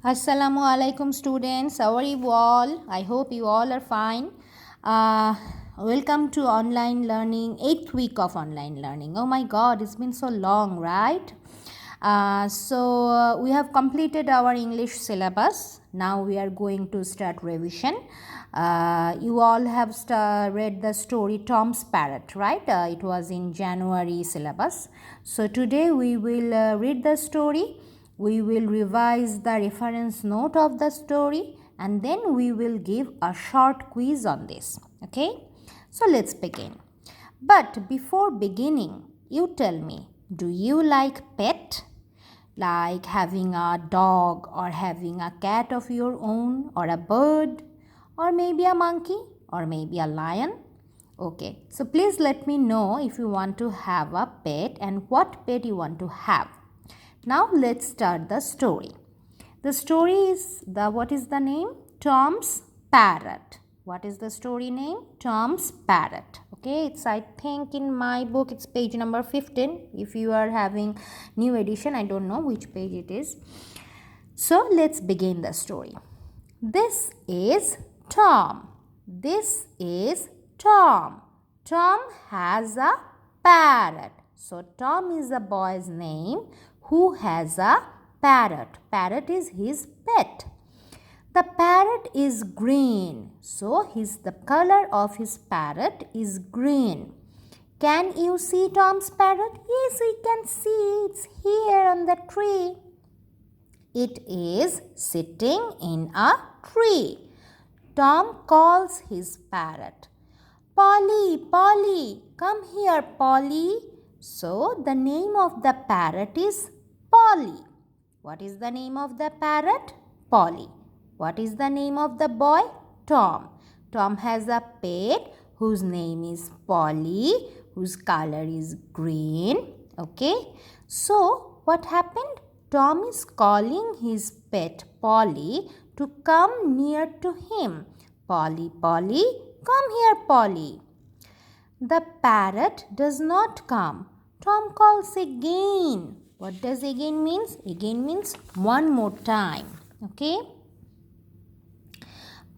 Assalamu alaikum students. How are you all? I hope you all are fine. Welcome to online learning, 8th week of online learning. Oh my god, it's been so long, right? We have completed our English syllabus. Now we are going to start revision. You all have read the story Tom's Parrot, right? It was in January syllabus. So today we will read the story. We will revise the reference note of the story and then we will give a short quiz on this. Okay? So let's begin. But before beginning, you tell me, do you like pet? Like having a dog or having a cat of your own or a bird or maybe a monkey or maybe a lion? Okay, so please let me know if you want to have a pet and what pet you want to have. Now let's start the story. The story is what is the name? Tom's Parrot. What is the story name? Tom's Parrot. Okay, it's I think in my book it's page number 15. If you are having new edition, I don't know which page it is. So let's begin the story. This is Tom. This is Tom. Tom has a parrot. So Tom is a boy's name who has a parrot. Parrot is his pet. The parrot is green. So the color of his parrot is green. Can you see Tom's parrot? Yes, we can see. It's here on the tree. It is sitting in a tree. Tom calls his parrot. Polly, Polly, come here, Polly. So the name of the parrot is Polly. What is the name of the parrot? Polly. What is the name of the boy? Tom. Tom has a pet whose name is Polly, whose color is green. Okay. So what happened? Tom is calling his pet Polly to come near to him. Polly, Polly, come here, Polly. The parrot does not come. Tom calls again. What does again means? Again means one more time. Okay.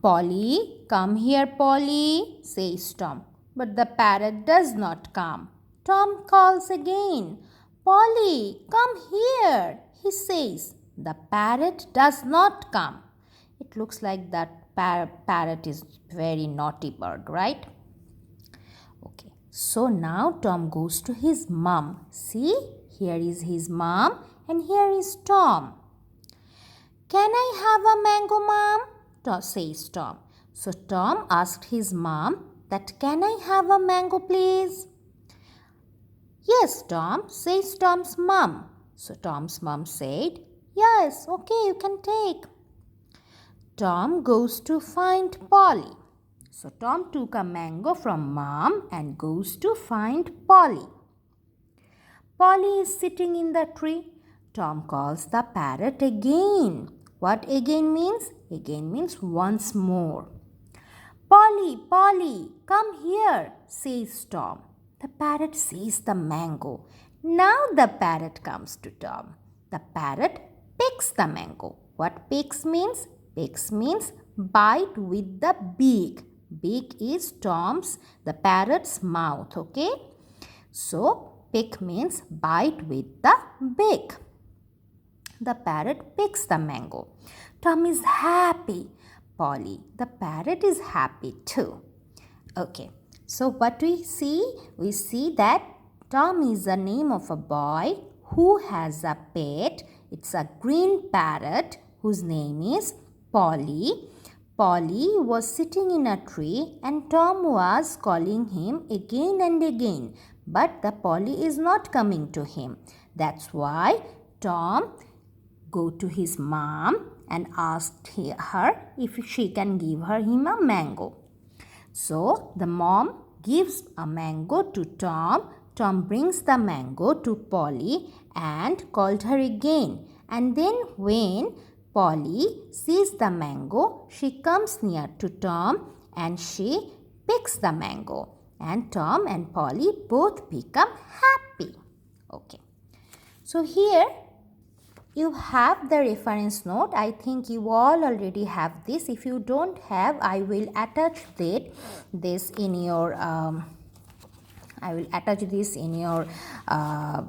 Polly, come here, Polly, says Tom. But the parrot does not come. Tom calls again. Polly, come here, he says. The parrot does not come. It looks like that parrot is very naughty bird, right? Okay. So now Tom goes to his mom. See? Here is his mom and here is Tom. Can I have a mango, mom? Says Tom. So Tom asked his mom that can I have a mango, please? Yes, Tom, says Tom's mom. So Tom's mom said, yes, okay, you can take. Tom goes to find Polly. So Tom took a mango from mom and goes to find Polly. Polly is sitting in the tree. Tom calls the parrot again. What again means? Again means once more. Polly, Polly, come here, says Tom. The parrot sees the mango. Now the parrot comes to Tom. The parrot picks the mango. What picks means? Picks means bite with the beak. Beak is the parrot's mouth, okay? So, pick means bite with the beak. The parrot picks the mango. Tom is happy. Polly, the parrot is happy too. Okay, so what we see? We see that Tom is the name of a boy who has a pet. It's a green parrot whose name is Polly. Polly was sitting in a tree and Tom was calling him again and again. But the Polly is not coming to him. That's why Tom go to his mom and asked her if she can give him a mango. So the mom gives a mango to Tom. Tom brings the mango to Polly and called her again. And then when Polly sees the mango, she comes near to Tom and she picks the mango. And Tom and Polly both become happy. Okay. So here You have the reference note. I think you all already have this. If you don't have, I will attach this in your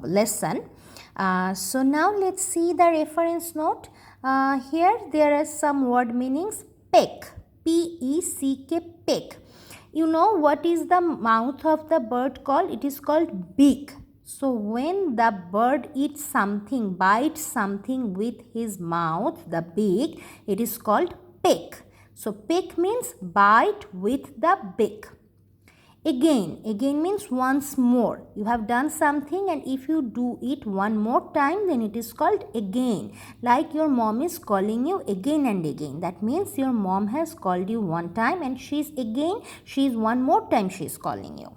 lesson. So now let's see the reference note. Here there are some word meanings. Peck, P-E-C-K, peck. You know what is the mouth of the bird called? It is called beak. So when the bird eats something, bites something with his mouth, the beak, it is called peck. So peck means bite with the beak. Again means once more. You have done something and if you do it one more time, then it is called again. Like your mom is calling you again and again. That means your mom has called you one time and she's one more time she's calling you.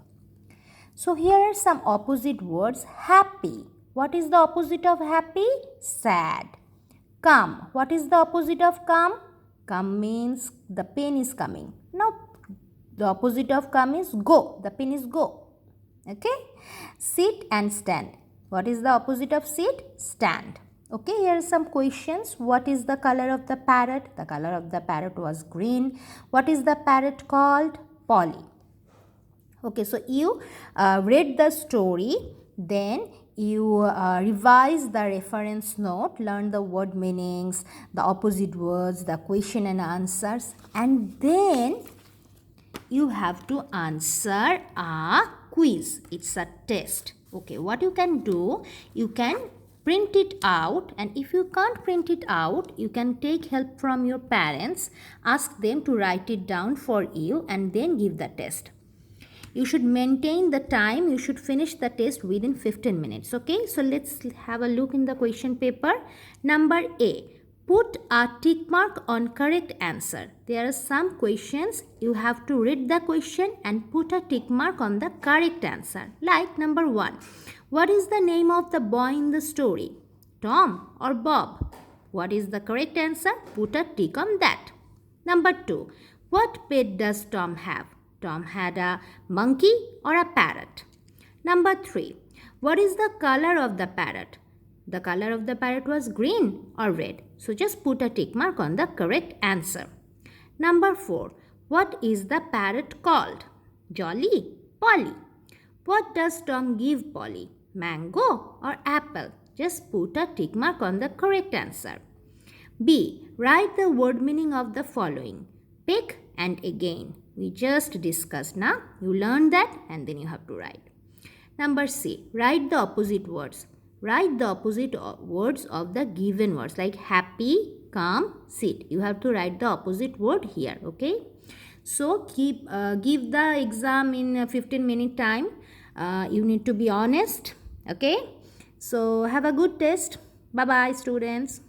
So here are some opposite words. Happy. What is the opposite of happy? Sad. Come. What is the opposite of come? Come means the pain is coming. Now the opposite of come is go. The pen is go. Okay. Sit and stand. What is the opposite of sit? Stand. Okay. Here are some questions. What is the color of the parrot? The color of the parrot was green. What is the parrot called? Polly. Okay. So you read the story. Then you revise the reference note, learn the word meanings, the opposite words, the question and answers, and then you have to answer a quiz. It's a test. Okay, what you can do, you can print it out, and if you can't print it out, you can take help from your parents, ask them to write it down for you and then give the test. You should maintain the time. You should finish the test within 15 minutes. Okay, so let's have a look in the question paper. Number A. Put a tick mark on correct answer. There are some questions. You have to read the question and put a tick mark on the correct answer. Like number 1. What is the name of the boy in the story? Tom or Bob? What is the correct answer? Put a tick on that. Number 2. What pet does Tom have? Tom had a monkey or a parrot. Number 3. What is the color of the parrot? The color of the parrot was green or red. So just put a tick mark on the correct answer. Number 4. What is the parrot called? Jolly, Polly. What does Tom give Polly? Mango or apple? Just put a tick mark on the correct answer. B. Write the word meaning of the following. Pick and again. We just discussed now. You learned that and then you have to write. Number C. Write the opposite words. Write the opposite words of the given words like happy, come, sit. You have to write the opposite word here. Okay. So give the exam in a 15-minute time. You need to be honest. Okay. So have a good test. Bye-bye, students.